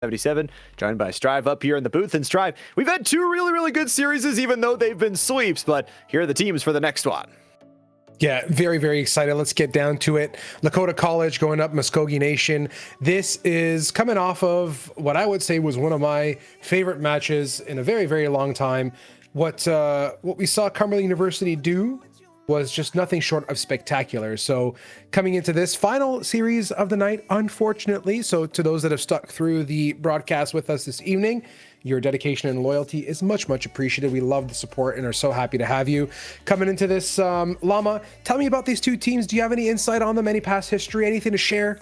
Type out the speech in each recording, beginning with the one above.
77, joined by Strive up here in the booth. And Strive, we've had two really good series, even though they've been sweeps, but here are the teams for the next one. Yeah, very excited. Let's get down to it. Lakota College going up Muskogee Nation. This is coming off of what I would say was one of my favorite matches in a very long time. What we saw Cumberland University do was just nothing short of spectacular. So coming into this final series of the night, unfortunately, so to those that have stuck through the broadcast with us this evening, your dedication and loyalty is much appreciated. We love the support and are so happy to have you. Coming into this, Llama, tell me about these two teams. Do you have any insight on them, any past history, anything to share?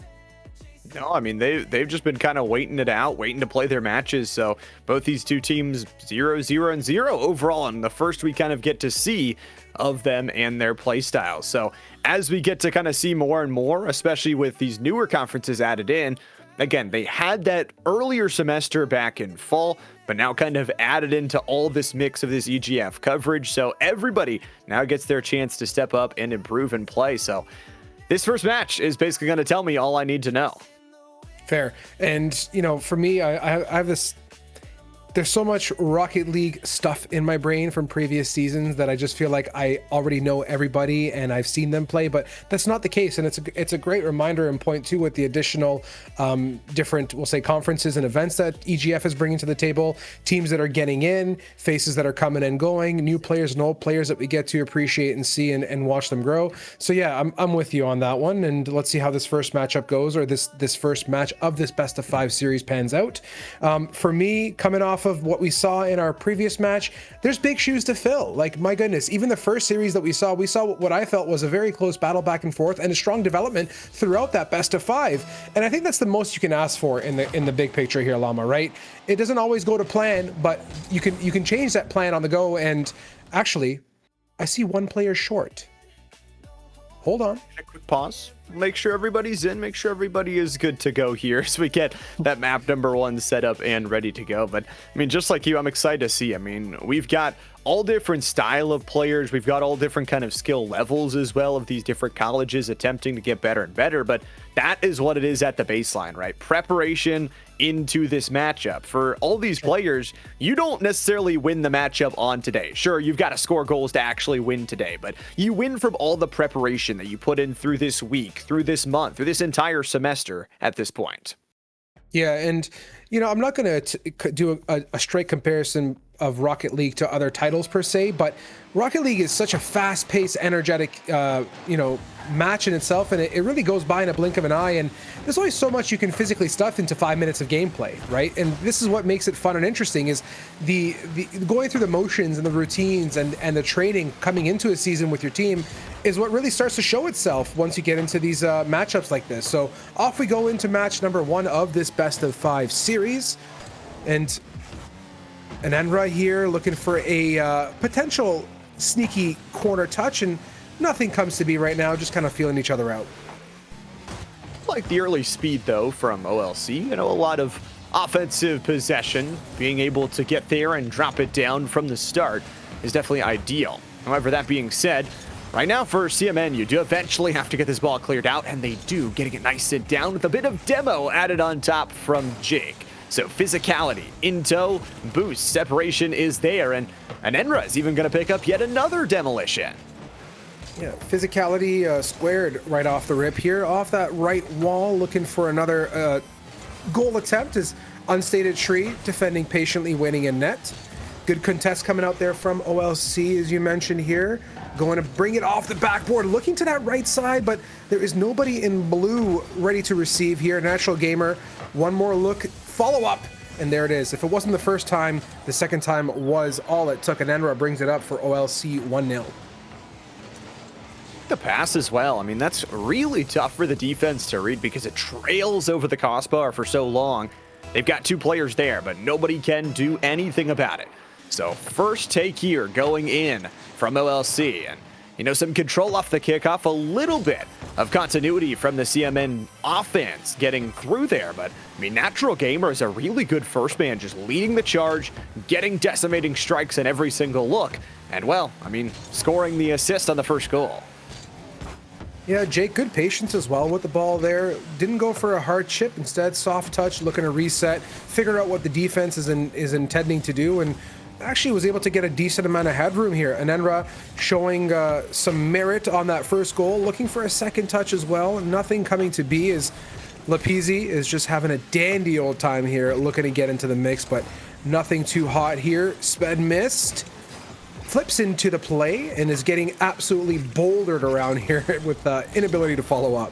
No, I mean, they've just been kind of waiting it out, waiting to play their matches. So both these two teams 0-0-0 overall. And the first we kind of get to see of them and their play styles. So as we get to kind of see more and more, especially with these newer conferences added in, again, they had that earlier semester back in fall, but now kind of added into all this mix of this EGF coverage. So everybody now gets their chance to step up and improve and play. So this first match is basically going to tell me all I need to know. Fair. And, you know, for me, I have this, there's so much Rocket League stuff in my brain from previous seasons that I just feel like I already know everybody and I've seen them play, but that's not the case. And it's a great reminder and point too with the additional different, we'll say, conferences and events that EGF is bringing to the table, teams that are getting in, faces that are coming and going, new players and old players that we get to appreciate and see and watch them grow. So yeah, I'm with you on that one. And let's see how this first matchup goes, or this first match of this best of 5 series pans out. For me, coming off of what we saw in our previous match, there's big shoes to fill. Like, my goodness, even the first series that we saw what I felt was a very close battle back and forth and a strong development throughout that best of 5. And I think that's the most you can ask for in the big picture here, Llama, right? It doesn't always go to plan, but you can change that plan on the go. And actually, I see one player short. Hold on. A quick pause. Make sure everybody's in. Make sure everybody is good to go here as we get that map number 1 set up and ready to go. But I mean, just like you, I'm excited to see. I mean, we've got all different style of players. We've got all different kind of skill levels as well of these different colleges attempting to get better and better. But that is what it is at the baseline, right? Preparation into this matchup. For all these players, you don't necessarily win the matchup on today. Sure, you've got to score goals to actually win today, but you win from all the preparation that you put in through this week, through this month, through this entire semester at this point. Yeah, and you know, I'm not going to do a straight comparison of Rocket League to other titles per se, but Rocket League is such a fast-paced, energetic, match in itself, and it really goes by in a blink of an eye, and there's only so much you can physically stuff into 5 minutes of gameplay, right? And this is what makes it fun and interesting, is the going through the motions and the routines and the training coming into a season with your team is what really starts to show itself once you get into these matchups like this. So off we go into match number 1 of this best of 5 series, and Enra here looking for a potential sneaky corner touch, and nothing comes to be right now, just kind of feeling each other out. Like the early speed, though, from OLC, you know, a lot of offensive possession, being able to get there and drop it down from the start is definitely ideal. However, that being said, right now for CMN, you do eventually have to get this ball cleared out, and they do, getting it nice and down with a bit of demo added on top from Jake. So physicality, in tow, boost, separation is there, and Enra is even going to pick up yet another demolition. Yeah, physicality squared right off the rip here, off that right wall, looking for another goal attempt is Unstated Tree, defending patiently, winning in net. Good contest coming out there from OLC, as you mentioned here. Going to bring it off the backboard, looking to that right side, but there is nobody in blue ready to receive here. Natural Gamer, one more look, follow up, and there it is. If it wasn't the first time, the second time was all it took, and Enra brings it up for OLC 1-0. The pass as well. I mean, that's really tough for the defense to read because it trails over the crossbar for so long. They've got 2 players there, but nobody can do anything about it. So first take here going in from OLC, and you know, some control off the kickoff, a little bit of continuity from the CMN offense getting through there. But I mean, Natural Gamer is a really good first man, just leading the charge, getting decimating strikes in every single look, and well, I mean, scoring the assist on the first goal. Yeah, Jake, good patience as well with the ball there. Didn't go for a hard chip. Instead, soft touch, looking to reset, figure out what the defense is intending to do, and actually was able to get a decent amount of headroom here. Anenra showing some merit on that first goal, looking for a second touch as well. Nothing coming to be as Lapizzi is just having a dandy old time here, looking to get into the mix, but nothing too hot here. Sped missed. Flips into the play and is getting absolutely bouldered around here with inability to follow up.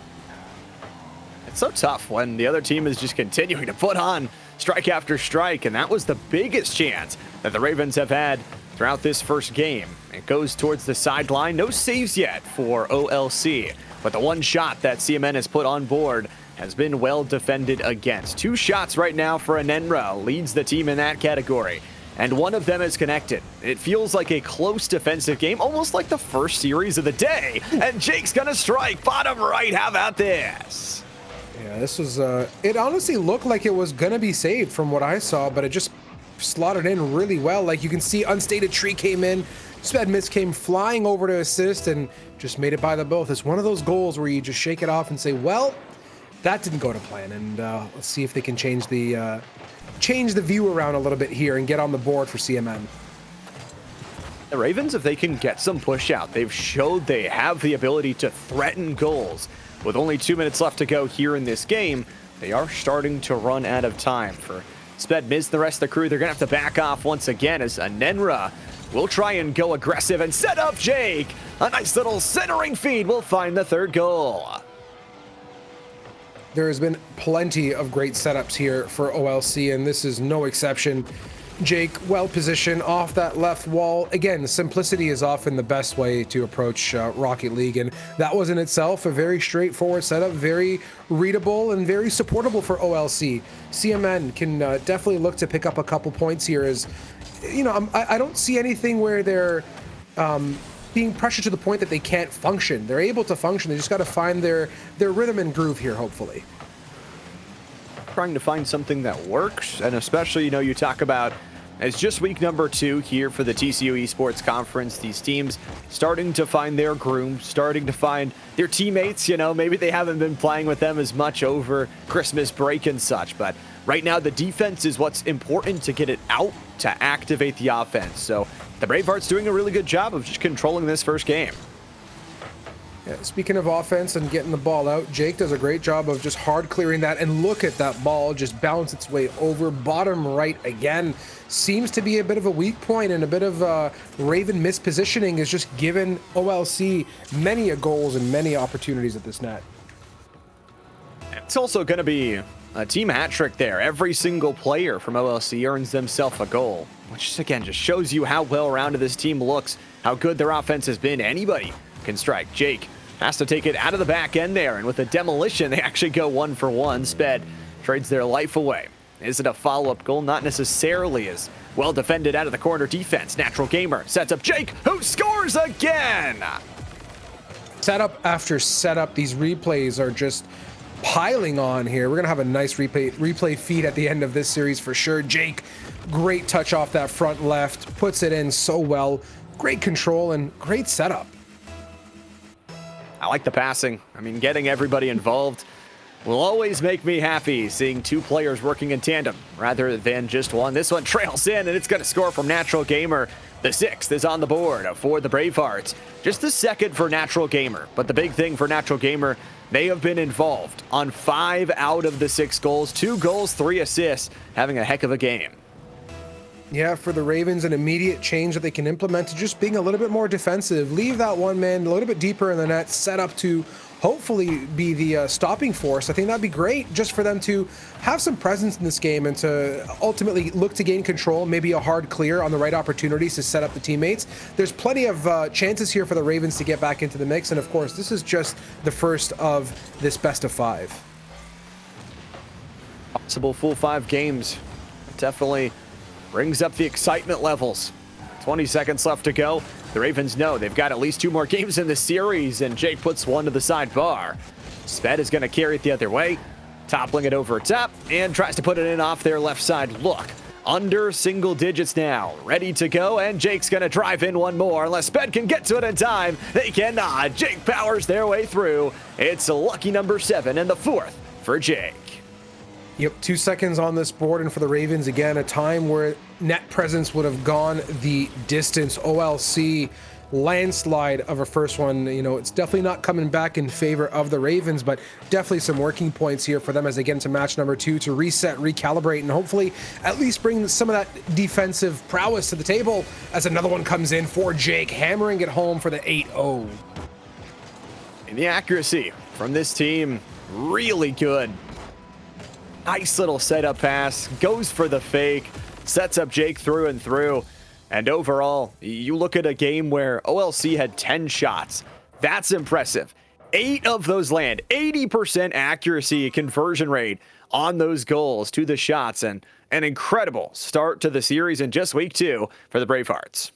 It's so tough when the other team is just continuing to put on strike after strike, and that was the biggest chance that the Ravens have had throughout this first game. It goes towards the sideline. No saves yet for OLC, but the one shot that CMN has put on board has been well defended against. 2 shots right now for Anenra, leads the team in that category, and one of them is connected. It feels like a close defensive game, almost like the first series of the day, and Jake's gonna strike bottom right. How about this? Yeah, this was, it honestly looked like it was gonna be saved from what I saw, but it just slotted in really well. Like you can see, Unstated Tree came in, Sped Miss came flying over to assist and just made it by the both. It's one of those goals where you just shake it off and say, well, that didn't go to plan, and let's see if they can change the view around a little bit here and get on the board for CMN. The Ravens, if they can get some push out, they've showed they have the ability to threaten goals. With only 2 minutes left to go here in this game, they are starting to run out of time. For Sped Miz and the rest of the crew, they're going to have to back off once again as Anenra will try and go aggressive and set up Jake. A nice little centering feed will find the third goal. There has been plenty of great setups here for OLC, and this is no exception. Jake, well positioned off that left wall. Again, simplicity is often the best way to approach Rocket League, and that was in itself a very straightforward setup, very readable and very supportable for OLC. CMN can definitely look to pick up a couple points here, as you know, I don't see anything where they're being pressured to the point that they can't function. They're able to function. They just got to find their rhythm and groove here, hopefully. Trying to find something that works, and especially, you know, you talk about it's just week number 2 here for the TCU Esports Conference. These teams starting to find their groove, starting to find their teammates. You know, maybe they haven't been playing with them as much over Christmas break and such, but right now the defense is what's important to get it out to activate the offense. So the Bravehearts doing a really good job of just controlling this first game. Yeah, speaking of offense and getting the ball out, Jake does a great job of just hard clearing that, and look at that ball just bounce its way over bottom right again. Seems to be a bit of a weak point, and a bit of Raven mispositioning is just giving OLC many a goals and many opportunities at this net. It's also going to be a team hat trick there. Every single player from OLC earns themselves a goal, which again just shows you how well-rounded this team looks, how good their offense has been. Anybody can strike. Jake has to take it out of the back end there, and with a demolition, they actually go 1-for-1. Sped trades their life away. Is it a follow-up goal? Not necessarily, as well defended out of the corner defense. Natural Gamer sets up Jake, who scores again! Setup after setup, these replays are just piling on here. We're gonna have a nice replay feed at the end of this series for sure. Jake, great touch off that front left, puts it in so well. Great control and great setup. I like the passing. I mean, getting everybody involved will always make me happy, seeing 2 players working in tandem rather than just one. This one trails in, and it's going to score from Natural Gamer. The 6th is on the board for the Bravehearts. Just the 2nd for Natural Gamer, but the big thing for Natural Gamer, they have been involved on 5 out of the 6 goals, 2 goals, 3 assists, having a heck of a game. Yeah, for the Ravens, an immediate change that they can implement to just being a little bit more defensive. Leave that one man a little bit deeper in the net, set up to hopefully be the stopping force. I think that'd be great just for them to have some presence in this game and to ultimately look to gain control, maybe a hard clear on the right opportunities to set up the teammates. There's plenty of chances here for the Ravens to get back into the mix, and of course, this is just the first of this best of 5. Possible full 5 games. Definitely brings up the excitement levels. 20 seconds left to go. The Ravens know they've got at least 2 more games in the series, and Jake puts one to the sidebar. Sped is going to carry it the other way, toppling it over top, and tries to put it in off their left side. Look, under single digits now. Ready to go, and Jake's going to drive in one more. Unless Sped can get to it in time. They cannot. Jake powers their way through. It's a lucky number 7 and the 4th for Jake. Yep, 2 seconds on this board, and for the Ravens, again, a time where net presence would have gone the distance. OLC landslide of a first one. You know, it's definitely not coming back in favor of the Ravens, but definitely some working points here for them as they get into match number 2 to reset, recalibrate, and hopefully at least bring some of that defensive prowess to the table as another one comes in for Jake, hammering it home for the 8-0. And the accuracy from this team, really good. Nice little setup pass, goes for the fake, sets up Jake through and through. And overall, you look at a game where OLC had 10 shots. That's impressive. 8 of those land, 80% accuracy conversion rate on those goals to the shots, and an incredible start to the series in just week 2 for the Bravehearts.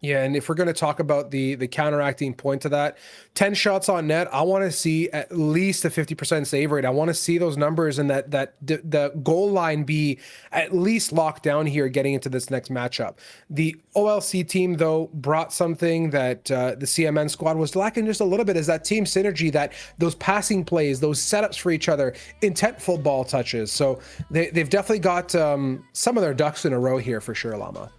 Yeah, and if we're going to talk about the counteracting point to that, 10 shots on net, I want to see at least a 50% save rate. I want to see those numbers and that the goal line be at least locked down here getting into this next matchup. The OLC team, though, brought something that the CMN squad was lacking just a little bit, is that team synergy, that those passing plays, those setups for each other, intentful ball touches. So they've definitely got some of their ducks in a row here for sure, Llama.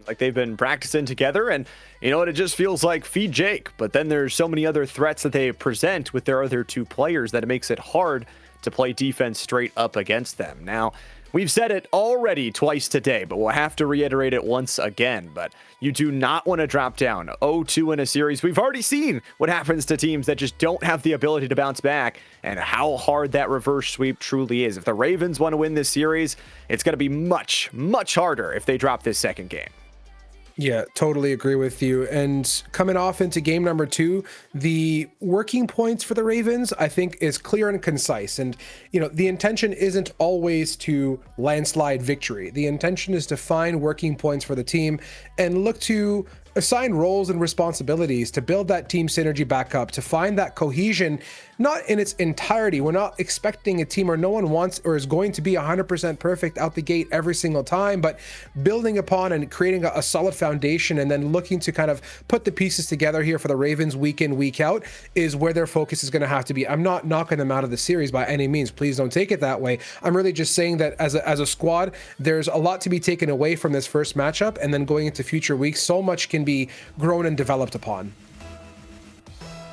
Like they've been practicing together, and you know what, it just feels like feed Jake, but then there's so many other threats that they present with their other 2 players that it makes it hard to play defense straight up against them. Now, we've said it already twice today, but we'll have to reiterate it once again. But you do not want to drop down 0-2 in a series. We've already seen what happens to teams that just don't have the ability to bounce back, and how hard that reverse sweep truly is. If the Ravens want to win this series, it's going to be much, much harder if they drop this second game. Yeah, totally agree with you. And coming off into game number 2, the working points for the Ravens, I think, is clear and concise. And, you know, the intention isn't always to landslide victory. The intention is to find working points for the team and look to assign roles and responsibilities to build that team synergy back up, to find that cohesion, not in its entirety. We're not expecting a team, or no one wants or is going to be 100% perfect out the gate every single time, but building upon and creating a solid foundation, and then looking to kind of put the pieces together here for the Ravens week in, week out, is where their focus is going to have to be. I'm not knocking them out of the series by any means. Please don't take it that way. I'm really just saying that as a squad, there's a lot to be taken away from this first matchup, and then going into future weeks, so much can be grown and developed upon.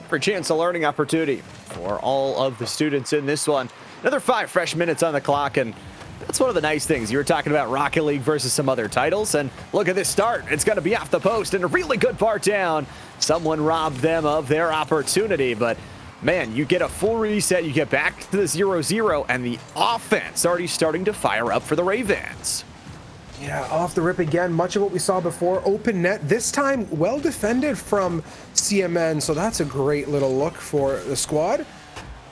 For a chance, a learning opportunity for all of the students in this one. Another 5 fresh minutes on the clock, and that's one of the nice things. You were talking about Rocket League versus some other titles, and look at this start. It's going to be off the post and a really good part down. Someone robbed them of their opportunity, but man, you get a full reset, you get back to the 0-0, and the offense already starting to fire up for the Ravens. Yeah, off the rip again. Much of what we saw before. Open net. This time, well defended from CMN. So that's a great little look for the squad.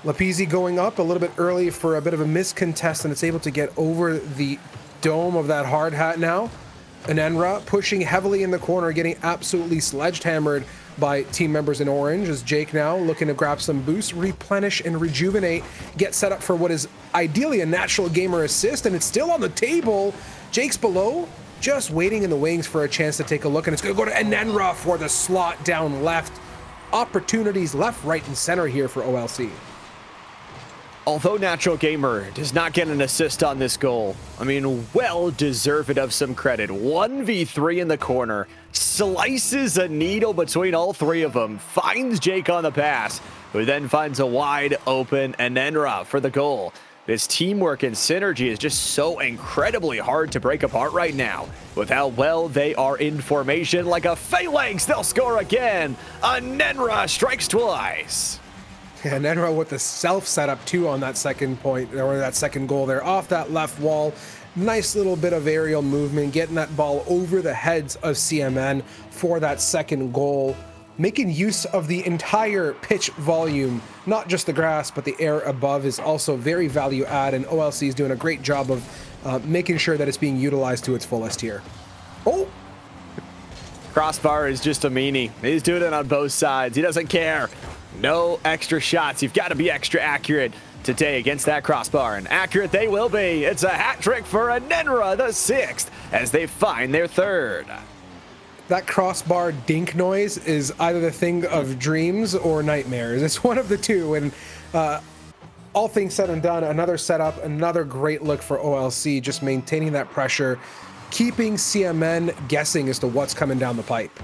Lapizzi going up a little bit early for a bit of a miscontest, and it's able to get over the dome of that hard hat now. Anenra pushing heavily in the corner, getting absolutely sledgehammered by team members in orange, as Jake now looking to grab some boost, replenish and rejuvenate, get set up for what is ideally a natural gamer assist, and it's still on the table. Jake's below, just waiting in the wings for a chance to take a look, and it's going to go to Anenra for the slot down left. Opportunities left, right, and center here for OLC. Although Natural Gamer does not get an assist on this goal, I mean, well deserved of some credit. 1v3 in the corner, slices a needle between all 3 of them, finds Jake on the pass, who then finds a wide open Anenra for the goal. This teamwork and synergy is just so incredibly hard to break apart right now. With how well they are in formation, like a phalanx, they'll score again. Anenra strikes twice. And Anenra with the self setup too on that second point, or that second goal there, off that left wall. Nice little bit of aerial movement, getting that ball over the heads of CMN for that second goal. Making use of the entire pitch volume, not just the grass, but the air above, is also very value add, and OLC is doing a great job of making sure that it's being utilized to its fullest here. Oh! Crossbar is just a meanie. He's doing it on both sides. He doesn't care. No extra shots. You've got to be extra accurate today against that crossbar, and accurate they will be. It's a hat trick for Anenra, the 6th, as they find their 3rd. That crossbar dink noise is either the thing of dreams or nightmares. It's one of the two, and all things said and done, another setup, another great look for OLC, just maintaining that pressure, keeping CMN guessing as to what's coming down the pipe.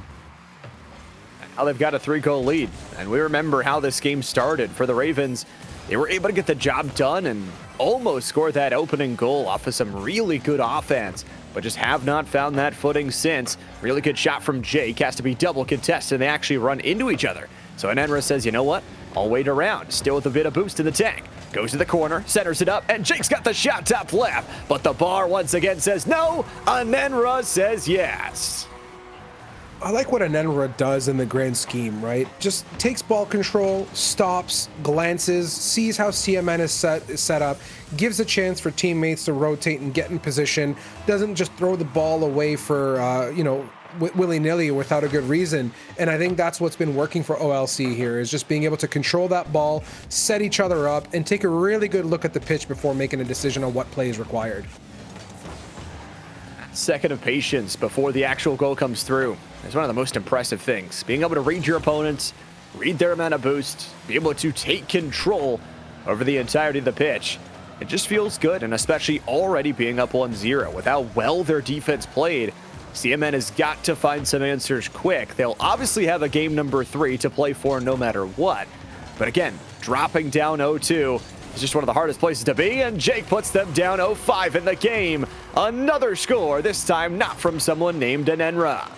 Now they've got a 3-goal lead, and we remember how this game started for the Ravens. They were able to get the job done and almost score that opening goal off of some really good offense, but just have not found that footing since. Really good shot from Jake, has to be double contested, and they actually run into each other. So Anenra says, you know what? I'll wait around, still with a bit of boost in the tank. Goes to the corner, centers it up, and Jake's got the shot top left, but the bar once again says no. Anenra says yes. I like what Anenra does in the grand scheme, right? Just takes ball control, stops, glances, sees how CMN is set up, gives a chance for teammates to rotate and get in position, doesn't just throw the ball away for, willy-nilly without a good reason. And I think that's what's been working for OLC here, is just being able to control that ball, set each other up, and take a really good look at the pitch before making a decision on what play is required. Second of patience before the actual goal comes through. It's one of the most impressive things. Being able to read your opponents, read their amount of boost, be able to take control over the entirety of the pitch. It just feels good, and especially already being up 1-0 with how well their defense played. CMN has got to find some answers quick. They'll obviously have a game number 3 to play for no matter what. But again, dropping down 0-2 is just one of the hardest places to be, and Jake puts them down 0-5 in the game. Another score, this time not from someone named Anenra.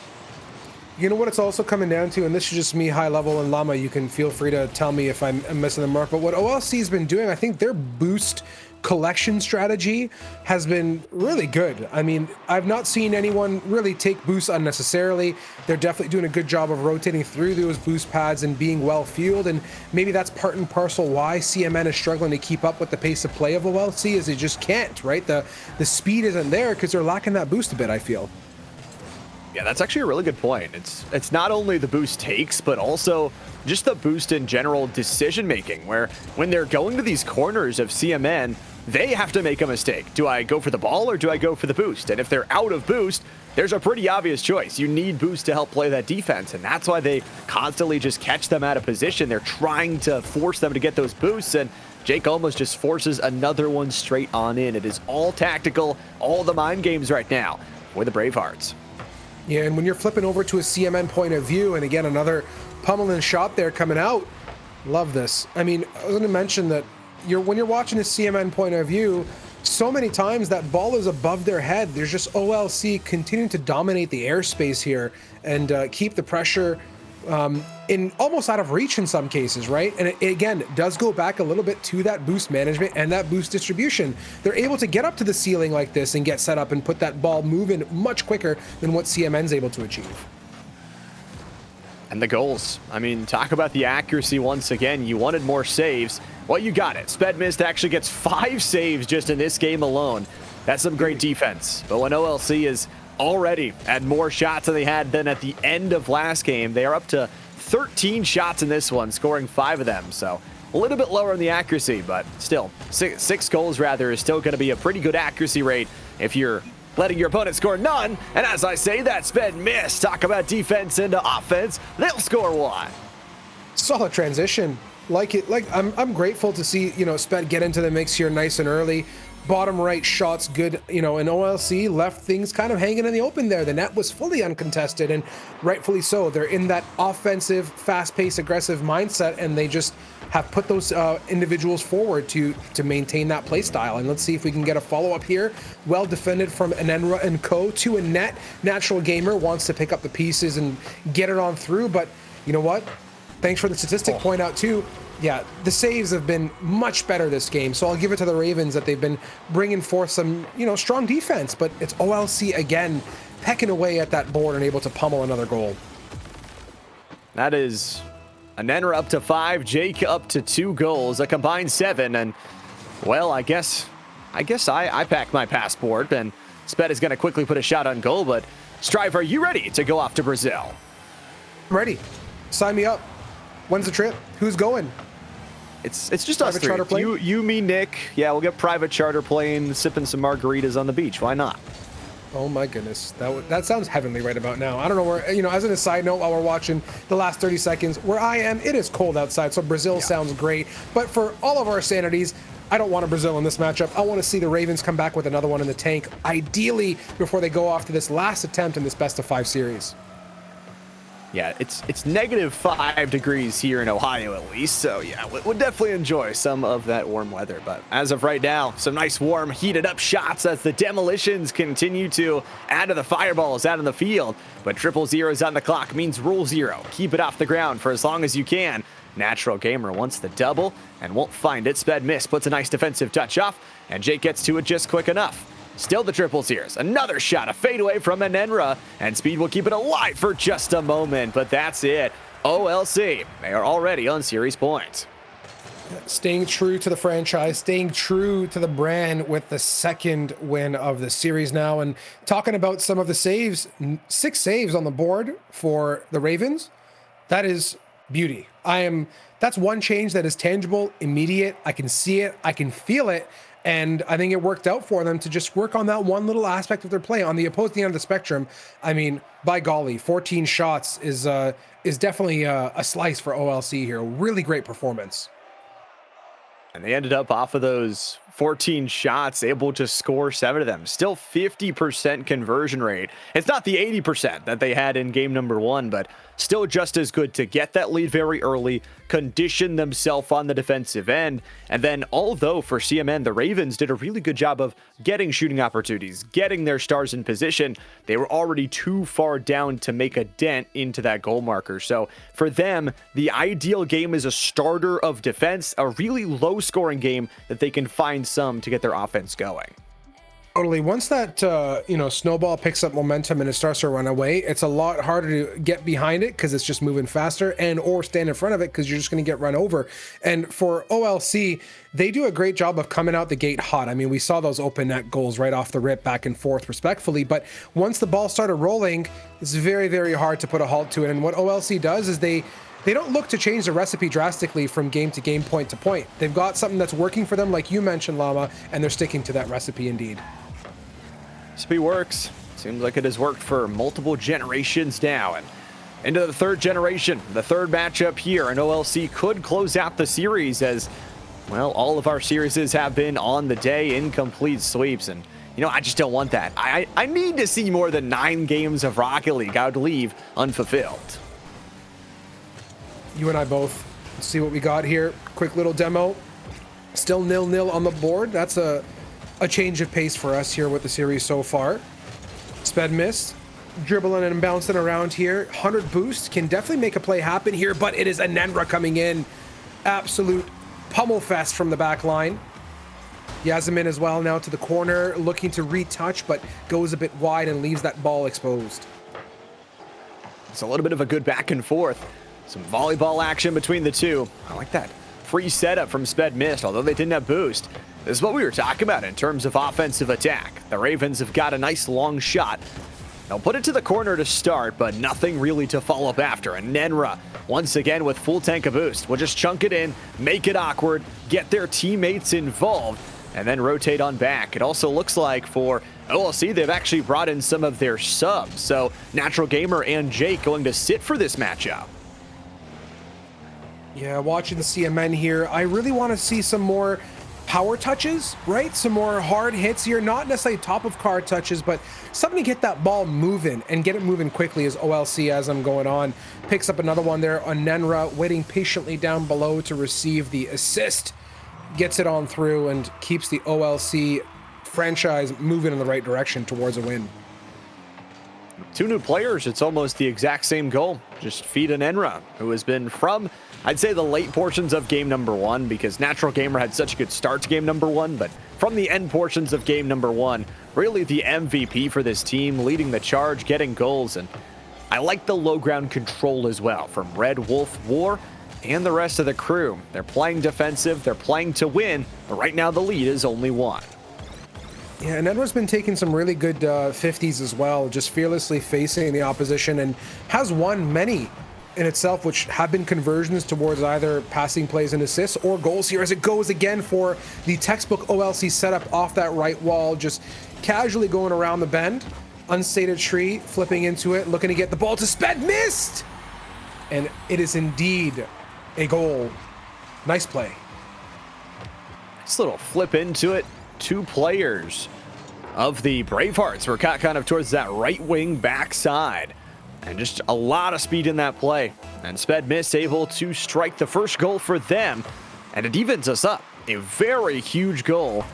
You know what it's also coming down to, and this is just me high level, and Llama, you can feel free to tell me if I'm missing the mark, but what OLC's been doing, I think their boost collection strategy has been really good. I mean, I've not seen anyone really take boosts unnecessarily. They're definitely doing a good job of rotating through those boost pads and being well fueled, and maybe that's part and parcel why CMN is struggling to keep up with the pace of play of OLC, is they just can't, right? The speed isn't there because they're lacking that boost a bit, I feel. Yeah, that's actually a really good point. It's not only the boost takes, but also just the boost in general decision making, where when they're going to these corners of CMN, they have to make a mistake. Do I go for the ball or do I go for the boost? And if they're out of boost, there's a pretty obvious choice. You need boost to help play that defense, and that's why they constantly just catch them out of position. They're trying to force them to get those boosts, and Jake almost just forces another one straight on in. It is all tactical, all the mind games right now for the Bravehearts. Yeah, and when you're flipping over to a CMN point of view, and again, another pummeling shot there coming out, love this. I mean, I was going to mention that when you're watching a CMN point of view, so many times that ball is above their head. There's just OLC continuing to dominate the airspace here and keep the pressure in almost out of reach in some cases, right? And it again does go back a little bit to that boost management and that boost distribution. They're able to get up to the ceiling like this and get set up and put that ball moving much quicker than what CMN's able to achieve. And the goals. I mean, talk about the accuracy once again. You wanted more saves. Well, you got it. Sped Mist actually gets 5 saves just in this game alone. That's some great defense. But when OLC is already had more shots than they had than at the end of last game, they are up to 13 shots in this one, scoring 5 of them. So a little bit lower in the accuracy, but still, 6 goals rather is still going to be a pretty good accuracy rate if you're letting your opponent score none. And as I say, that Sped Mist. Talk about defense into offense. They'll score 1. Solid transition. Like it. Like I'm grateful to see, Sped get into the mix here nice and early. Bottom right shots good, and OLC left things kind of hanging in the open there. The net was fully uncontested, and rightfully so. They're in that offensive, fast-paced, aggressive mindset, and they just have put those individuals forward to maintain that play style. And let's see if we can get a follow-up here. Well defended from Anenra and co to a net. Natural Gamer wants to pick up the pieces and get it on through, but you know what? Thanks for the statistic point out too. Yeah, the saves have been much better this game, so I'll give it to the Ravens that they've been bringing forth some, strong defense, but it's OLC again pecking away at that board and able to pummel another goal. That is Anenra up to 5, Jake up to 2 goals, a combined 7, and, well, I guess I packed my passport, and Sped is going to quickly put a shot on goal, but Strive, are you ready to go off to Brazil? I'm ready. Sign me up. When's the trip? Who's going? It's just Private us three. charter plane? You, me, Nick. Yeah, we'll get private charter plane, sipping some margaritas on the beach. Why not? Oh my goodness, that sounds heavenly right about now. I don't know where, you know, as an side note, while we're watching the last 30 seconds, where I am, it is cold outside, so Brazil sounds great. But for all of our sanities, I don't want a Brazil in this matchup. I want to see the Ravens come back with another one in the tank, ideally before they go off to this last attempt in this best-of-5 series. Yeah, it's -5 degrees here in Ohio at least, so yeah, we'll definitely enjoy some of that warm weather. But as of right now, some nice warm heated up shots as the demolitions continue to add to the fireballs out in the field. But 000 on the clock means rule 0. Keep it off the ground for as long as you can. Natural Gamer wants the double and won't find it. Sped Miss puts a nice defensive touch off, and Jake gets to it just quick enough. Still the 000. Another shot, a fadeaway from Anenra, and Speed will keep it alive for just a moment, but that's it. OLC, they are already on series points. Staying true to the franchise, staying true to the brand with the second win of the series now. And talking about some of the saves, 6 saves on the board for the Ravens. That is beauty. That's one change that is tangible, immediate. I can see it, I can feel it. And I think it worked out for them to just work on that one little aspect of their play. On the opposing end of the spectrum, I mean, by golly, 14 shots is definitely a slice for OLC here. Really great performance. And they ended up off of those 14 shots, able to score 7 of them. Still 50% conversion rate. It's not the 80% that they had in game number 1, but still just as good to get that lead very early, condition themselves on the defensive end. And then, although for CMN, the Ravens did a really good job of getting shooting opportunities, getting their stars in position, they were already too far down to make a dent into that goal marker. So for them, the ideal game is a starter of defense, a really low scoring game that they can find some to get their offense going. Totally. Once that snowball picks up momentum and it starts to run away, it's a lot harder to get behind it because it's just moving faster, and or stand in front of it because you're just going to get run over. And for OLC, they do a great job of coming out the gate hot. I mean, we saw those open net goals right off the rip, back and forth respectfully, but once the ball started rolling, it's very, very hard to put a halt to it. And what OLC does is they don't look to change the recipe drastically from game to game, point to point. They've got something that's working for them, like you mentioned, Llama, and they're sticking to that recipe indeed. Recipe works. Seems like it has worked for multiple generations now. And into the 3rd generation, the 3rd matchup here, and OLC could close out the series as, well, all of our series have been on the day in complete sweeps. And, you know, I just don't want that. I need to see more than 9 games of Rocket League. I would leave unfulfilled. You and I both. Let's see what we got here. Quick little demo. Still 0-0 on the board. That's a change of pace for us here with the series so far. Sped Miss dribbling and bouncing around here. 100 boost can definitely make a play happen here, but it is Anenra coming in. Absolute pummel fest from the back line. Yasmin as well now to the corner, looking to retouch, but goes a bit wide and leaves that ball exposed. It's a little bit of a good back and forth. Some volleyball action between the two. I like that free setup from Sped Mist, although they didn't have boost. This is what we were talking about in terms of offensive attack. The Ravens have got a nice long shot. They'll put it to the corner to start, but nothing really to follow up after. And Nenra, once again with full tank of boost, will just chunk it in, make it awkward, get their teammates involved, and then rotate on back. It also looks like for OLC, they've actually brought in some of their subs. So Natural Gamer and Jake going to sit for this matchup. Yeah, watching the CMN here, I really want to see some more power touches, right? Some more hard hits here, not necessarily top of card touches, but something to get that ball moving and get it moving quickly as OLC, as I'm going on, picks up another one there on Nenra, waiting patiently down below to receive the assist, gets it on through and keeps the OLC franchise moving in the right direction towards a win. 2 new players, it's almost the exact same goal. Just feed an Enra, who has been from, I'd say, the late portions of game number 1, because Natural Gamer had such a good start to game number 1, but from the end portions of game number 1, really the MVP for this team, leading the charge, getting goals, and I like the low ground control as well from Red Wolf War and the rest of the crew. They're playing defensive, they're playing to win, but right now the lead is only 1. Yeah, and Edward's been taking some really good 50s as well, just fearlessly facing the opposition, and has won many in itself, which have been conversions towards either passing plays and assists or goals here, as it goes again for the textbook OLC setup off that right wall, just casually going around the bend. Unstated Tree flipping into it, looking to get the ball to Sped, missed! And it is indeed a goal. Nice play. Nice little flip into it. Two players of the Bravehearts were caught kind of towards that right wing backside. And just a lot of speed in that play. And Sped Miss able to strike the first goal for them. And it evens us up. A very huge goal.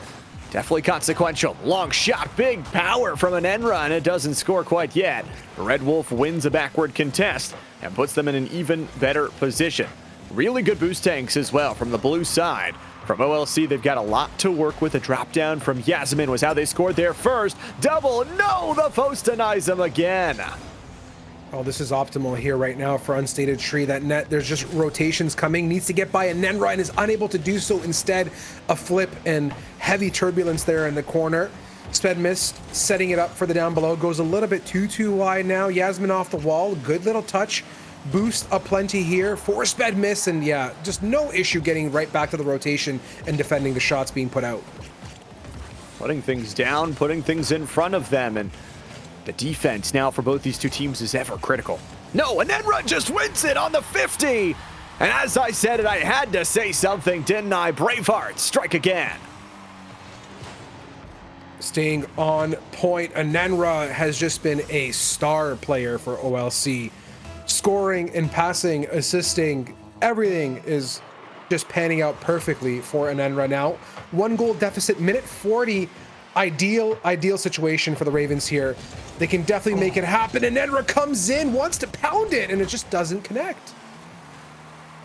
Definitely consequential. Long shot, big power from an end run. It doesn't score quite yet. Red Wolf wins a backward contest and puts them in an even better position. Really good boost tanks as well from the blue side. From OLC, they've got a lot to work with. A drop down from Yasmin was how they scored their first. Double, no, the post denies them again. Oh, this is optimal here right now for Unstated Tree. That net, there's just rotations coming. Needs to get by a Nenra and is unable to do so. Instead, a flip and heavy turbulence there in the corner. Sped Mist setting it up for the down below. Goes a little bit too wide now. Yasmin off the wall. Good little touch. Boost aplenty here for Sped Mist. And yeah, just no issue getting right back to the rotation and defending the shots being put out. Putting things down, putting things in front of them. And the defense now for both these two teams is ever critical. No, and Nenra just wins it on the 50. And as I said it, I had to say something, didn't I? Bravehearts strike again. Staying on point, Anenra has just been a star player for OLC. Scoring and passing, assisting, everything is just panning out perfectly for Anenra now. 1 goal deficit, minute 40. Ideal situation for the Ravens here. They can definitely make it happen. And Nenra comes in, wants to pound it, and it just doesn't connect.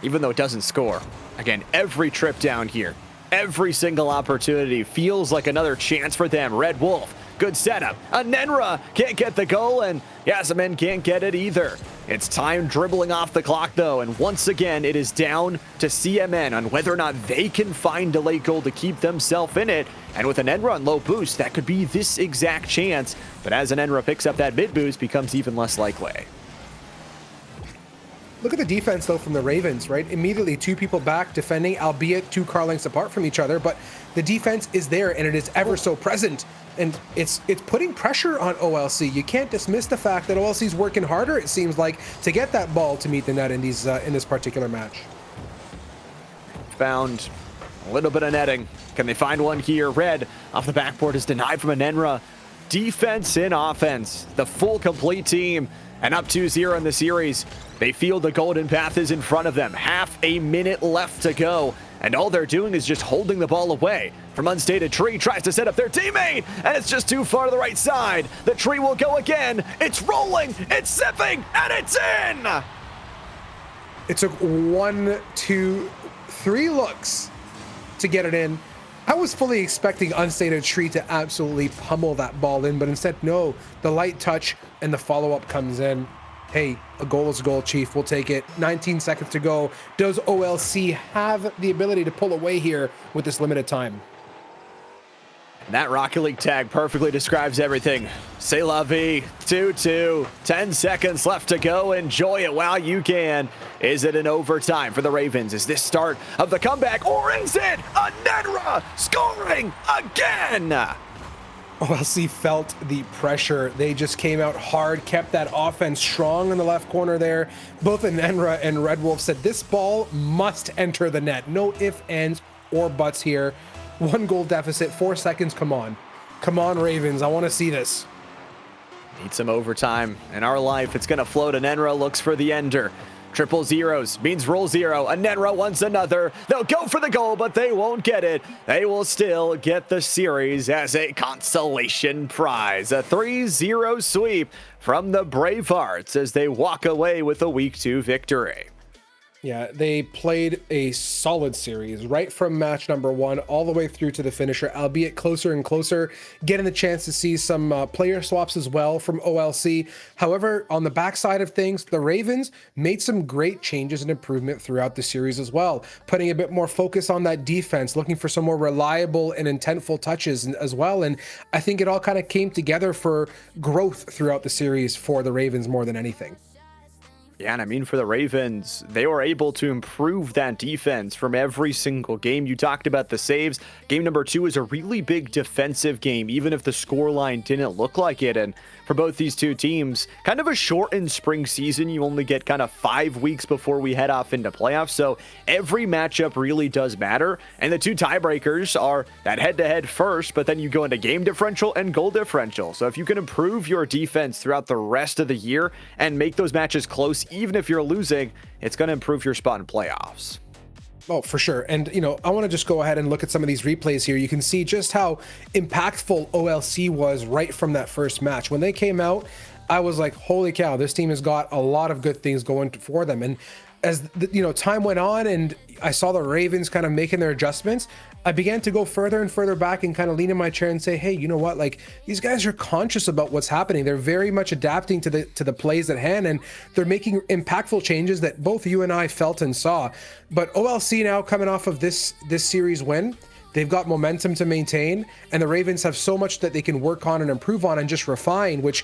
Even though it doesn't score. Again, every trip down here, every single opportunity feels like another chance for them. Red Wolf, good setup. Nenra can't get the goal, and Yasmin can't get it either. It's time dribbling off the clock, though, and once again, it is down to CMN on whether or not they can find a late goal to keep themselves in it. And with an end run low boost, that could be this exact chance. But as an Enra picks up that mid boost, becomes even less likely. Look at the defense, though, from the Ravens, right? Immediately 2 people back defending, albeit 2 car lengths apart from each other, but the defense is there and it is ever so present. And it's putting pressure on OLC. You can't dismiss the fact that OLC's working harder, it seems like, to get that ball to meet the net in these in this particular match. Found a little bit of netting. Can they find one here? Red off the backboard is denied from Anenra. Defense in offense. The full complete team. And up 2-0 in the series. They feel the golden path is in front of them. Half a minute left to go. And all they're doing is just holding the ball away. From Unstated Tree tries to set up their teammate. And it's just too far to the right side. The tree will go again. It's rolling. It's zipping. And it's in. It took 1, 2, 3 looks to get it in. I was fully expecting Unstated Tree to absolutely pummel that ball in, but instead, no. The light touch and the follow-up comes in. Hey, a goal is a goal, Chief. We'll take it. 19 seconds to go. Does OLC have the ability to pull away here with this limited time? And that Rocket League tag perfectly describes everything. C'est la vie, 2-2, 10 seconds left to go. Enjoy it while you can. Is it an overtime for the Ravens? Is this start of the comeback, or is it Anenra scoring again? OLC felt the pressure. They just came out hard, kept that offense strong in the left corner there. Both Anenra and Red Wolf said this ball must enter the net. No ifs, ands, or buts here. 1 goal deficit, 4 seconds. Come on. Come on, Ravens. I want to see this. Need some overtime in our life. It's going to float. Anenra looks for the ender. Triple zeros means roll 0. Anenra wants another. They'll go for the goal, but they won't get it. They will still get the series as a consolation prize. A 3-0 sweep from the Bravehearts as they walk away with a Week 2 victory. Yeah, they played a solid series right from match number 1 all the way through to the finisher, albeit closer and closer, getting the chance to see some player swaps as well from OLC. However, on the backside of things, the Ravens made some great changes and improvement throughout the series as well, putting a bit more focus on that defense, looking for some more reliable and intentful touches as well. And I think it all kind of came together for growth throughout the series for the Ravens more than anything. Yeah, and I mean, for the Ravens, they were able to improve that defense from every single game. You talked about the saves. Game number 2 is a really big defensive game, even if the scoreline didn't look like it. And for both these two teams, kind of a shortened spring season. You only get kind of 5 weeks before we head off into playoffs. So every matchup really does matter. And the two tiebreakers are that head-to-head first, but then you go into game differential and goal differential. So if you can improve your defense throughout the rest of the year and make those matches close, even if you're losing, it's going to improve your spot in playoffs. Oh, for sure. And, I want to just go ahead and look at some of these replays here. You can see just how impactful OLC was right from that first match. When they came out, I was like, holy cow, this team has got a lot of good things going for them. And as time went on and I saw the Ravens kind of making their adjustments, I began to go further and further back and kind of lean in my chair and say, hey, you know what? Like, these guys are conscious about what's happening. They're very much adapting to the plays at hand, and they're making impactful changes that both you and I felt and saw. But OLC now coming off of this series win, they've got momentum to maintain, and the Ravens have so much that they can work on and improve on and just refine, which,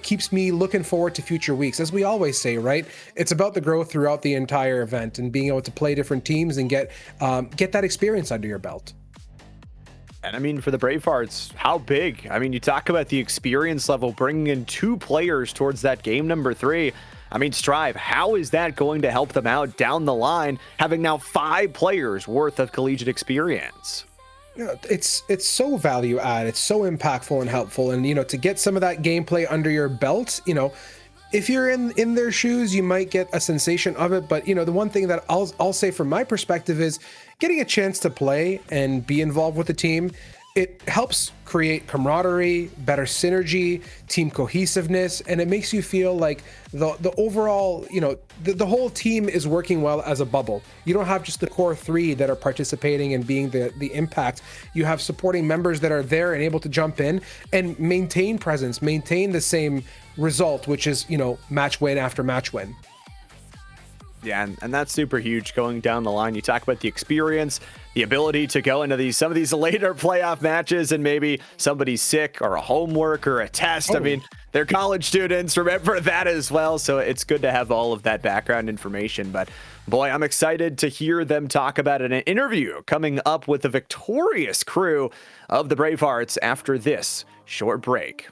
keeps me looking forward to future weeks. As we always say, right? It's about the growth throughout the entire event and being able to play different teams and get that experience under your belt. And I mean, for the Bravehearts, how big? I mean, you talk about the experience level, bringing in 2 players towards that game number 3. I mean, Strive, how is that going to help them out down the line, having now 5 players worth of collegiate experience? It's so value add. It's so impactful and helpful. And, to get some of that gameplay under your belt, if you're in their shoes, you might get a sensation of it. But, the one thing that I'll say from my perspective is getting a chance to play and be involved with the team. It helps create camaraderie, better synergy, team cohesiveness, and it makes you feel like the overall, the whole team is working well as a bubble. You don't have just the core 3 that are participating and being the impact. You have supporting members that are there and able to jump in and maintain presence, maintain the same result, which is, match win after match win. Yeah, and that's super huge going down the line. You talk about the experience, the ability to go into some of these later playoff matches, and maybe somebody's sick or a homework or a test. Oh. I mean, they're college students, remember that as well. So it's good to have all of that background information. But boy, I'm excited to hear them talk about it in an interview coming up with the victorious crew of the Bravehearts after this short break.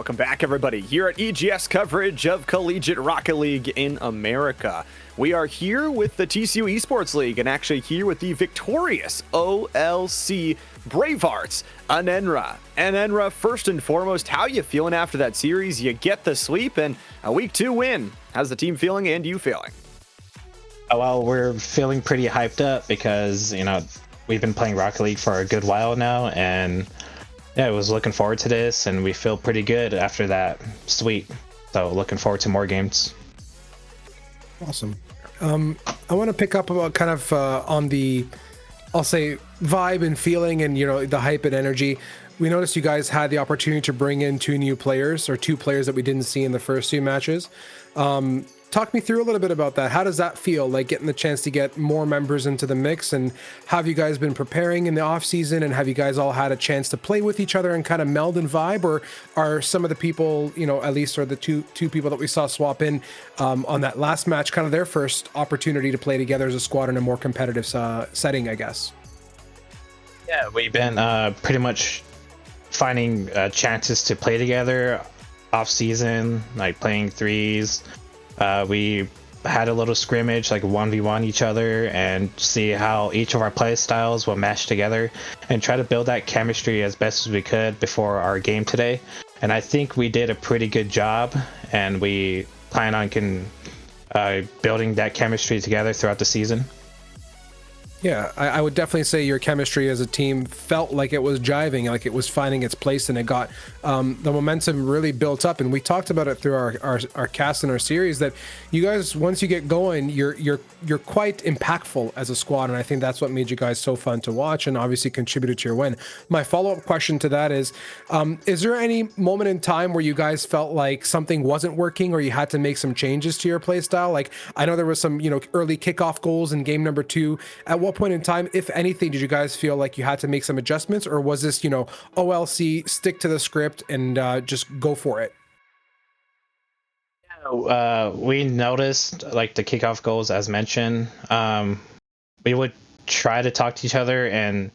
Welcome back, everybody, here at EGS coverage of Collegiate Rocket League in America. We are here with the TCU Esports League, and actually here with the victorious OLC Bravehearts, Anenra. Anenra, first and foremost, how you feeling after that series? You get the sweep and a week 2 win. How's the team feeling and you feeling? Well, we're feeling pretty hyped up because, we've been playing Rocket League for a good while now, and yeah, I was looking forward to this, and we feel pretty good after that sweep. So looking forward to more games. Awesome. I want to pick up about kind of on the, I'll say, vibe and feeling and, the hype and energy. We noticed you guys had the opportunity to bring in 2 new players, or 2 players that we didn't see in the first 2 matches. Talk me through a little bit about that. How does that feel, like getting the chance to get more members into the mix? And have you guys been preparing in the off season, and have you guys all had a chance to play with each other and kind of meld and vibe? Or are some of the people, at least are the two people that we saw swap in on that last match, kind of their first opportunity to play together as a squad in a more competitive setting, I guess? Yeah, we've been pretty much finding chances to play together off season, like playing threes. We had a little scrimmage, like 1v1 each other, and see how each of our play styles will mesh together and try to build that chemistry as best as we could before our game today. And I think we did a pretty good job, and we plan on building that chemistry together throughout the season. Yeah, I would definitely say your chemistry as a team felt like it was jiving, like it was finding its place, and it got the momentum really built up. And we talked about it through our cast and our series that you guys, once you get going, you're quite impactful as a squad, and I think that's what made you guys so fun to watch and obviously contributed to your win. My follow-up question to that is there any moment in time where you guys felt like something wasn't working or you had to make some changes to your play style? Like, I know there was some early kickoff goals in game number 2. At what point in time, if anything, did you guys feel like you had to make some adjustments, or was this OLC, stick to the script and just go for it? We noticed, like, the kickoff goals, as mentioned. We would try to talk to each other and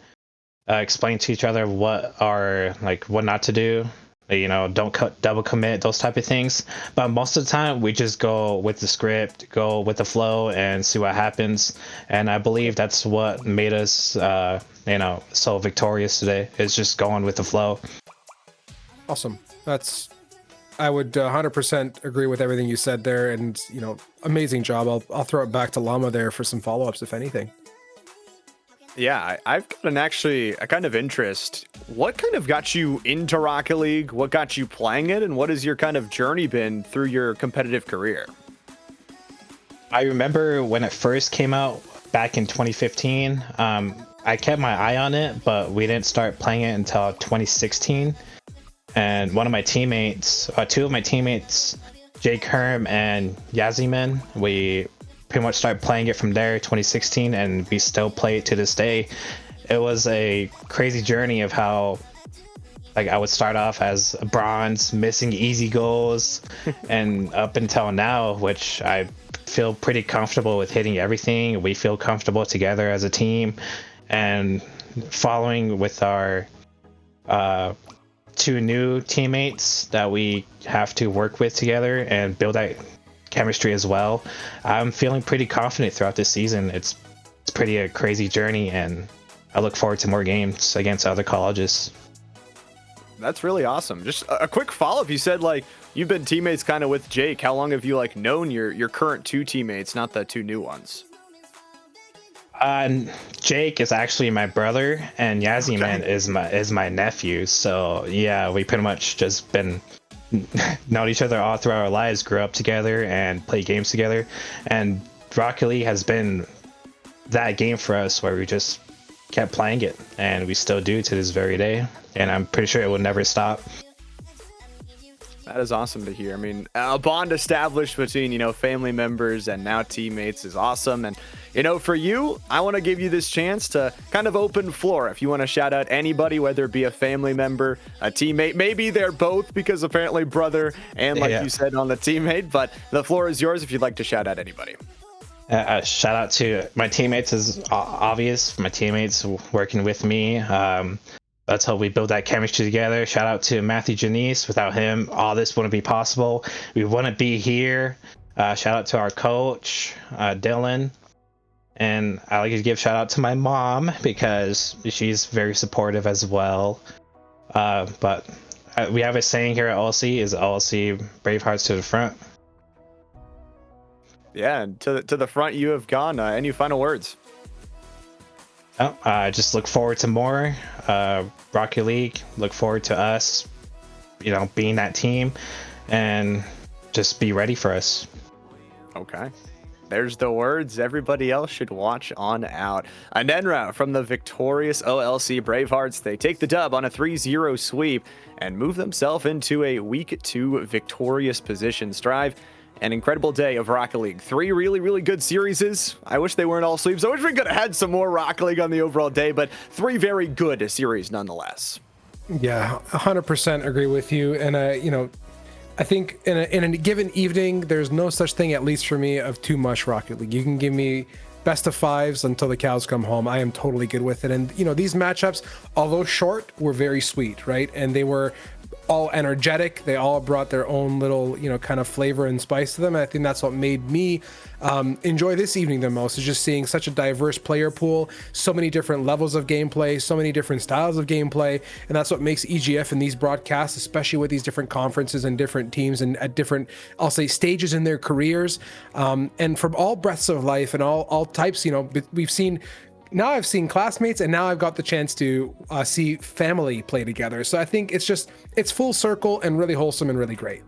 explain to each other what not to do. Don't double commit, those type of things. But most of the time, we just go with the script, go with the flow, and see what happens. And I believe that's what made us, so victorious today. Is just going with the flow. Awesome. I would 100% agree with everything you said there, and amazing job. I'll throw it back to Llama there for some follow-ups, if anything. Yeah, I've got a kind of interest. What kind of got you into Rocket League? What got you playing it? And what has your kind of journey been through your competitive career? I remember when it first came out back in 2015. I kept my eye on it, but we didn't start playing it until 2016. And one of my teammates, 2 of my teammates, Jake Herm and Yaziman, we pretty much started playing it from there, 2016, and we still play it to this day. It was a crazy journey of how, I would start off as a bronze, missing easy goals, and up until now, which I feel pretty comfortable with hitting everything. We feel comfortable together as a team, and following with our 2 new teammates that we have to work with together and build that chemistry as well. I'm feeling pretty confident throughout this season. It's pretty a crazy journey, and I look forward to more games against other colleges. That's really awesome. Just a quick follow-up. You said you've been teammates kind of with Jake. How long have you known your current 2 teammates, not the 2 new ones? Jake is actually my brother, and Yaziman is my nephew. So yeah, we pretty much just been known each other all throughout our lives, grew up together and play games together, and Rocket League has been that game for us where we just kept playing it, and we still do to this very day, and I'm pretty sure it will never stop. That is awesome to hear. I mean, a bond established between, family members and now teammates is awesome. And, for you, I want to give you this chance to kind of open floor. If you want to shout out anybody, whether it be a family member, a teammate, maybe they're both because apparently brother and you said on the teammate, but the floor is yours if you'd like to shout out anybody. Shout out to my teammates is obvious. My teammates working with me. let's hope we build that chemistry together. Shout out to Matthew Janice. Without him, all this wouldn't be possible. We wouldn't be here. Shout out to our coach, Dylan. And I like to give shout out to my mom because she's very supportive as well. But we have a saying here at OLC is OLC Bravehearts to the front. Yeah, and to the front you have gone. Any final words? Oh, just look forward to more Rocket League. Look forward to us, being that team, and just be ready for us. Okay. There's the words. Everybody else should watch on out. Anenra from the victorious OLC Bravehearts. They take the dub on a 3-0 sweep and move themselves into a Week 2 victorious position. Strive, an incredible day of Rocket League. 3 really, really good series. I wish they weren't all sweeps. I wish we could have had some more Rocket League on the overall day, but 3 very good series nonetheless. Yeah, 100% agree with you. And, I think in a given evening, there's no such thing, at least for me, of too much Rocket League. You can give me best of 5s until the cows come home. I am totally good with it. And, these matchups, although short, were very sweet, right? And they were all energetic. They all brought their own little, kind of flavor and spice to them. And I think that's what made me enjoy this evening the most, is just seeing such a diverse player pool, so many different levels of gameplay, so many different styles of gameplay. And that's what makes EGF and these broadcasts, especially with these different conferences and different teams and at different, I'll say, stages in their careers. And from all breadths of life and all types, now I've seen classmates, and now I've got the chance to see family play together. So I think it's full circle and really wholesome and really great.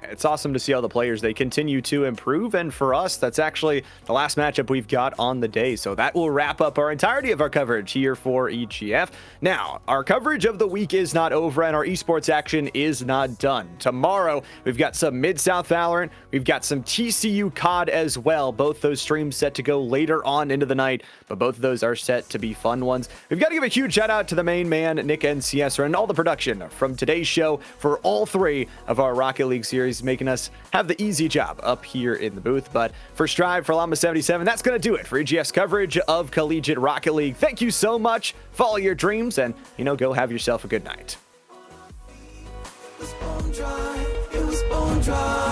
It's awesome to see all the players. They continue to improve. And for us, that's actually the last matchup we've got on the day. So that will wrap up our entirety of our coverage here for EGF. Now, our coverage of the week is not over and our esports action is not done. Tomorrow, we've got some Mid-South Valorant. We've got some TCU COD as well. Both those streams set to go later on into the night, but both of those are set to be fun ones. We've got to give a huge shout out to the main man, Nick NCS, and all the production from today's show for all 3 of our Rocket League series, making us have the easy job up here in the booth. But for Strive, for Llama77, that's going to do it for EGF's coverage of Collegiate Rocket League. Thank you so much. Follow your dreams and, go have yourself a good night. It was bone dry.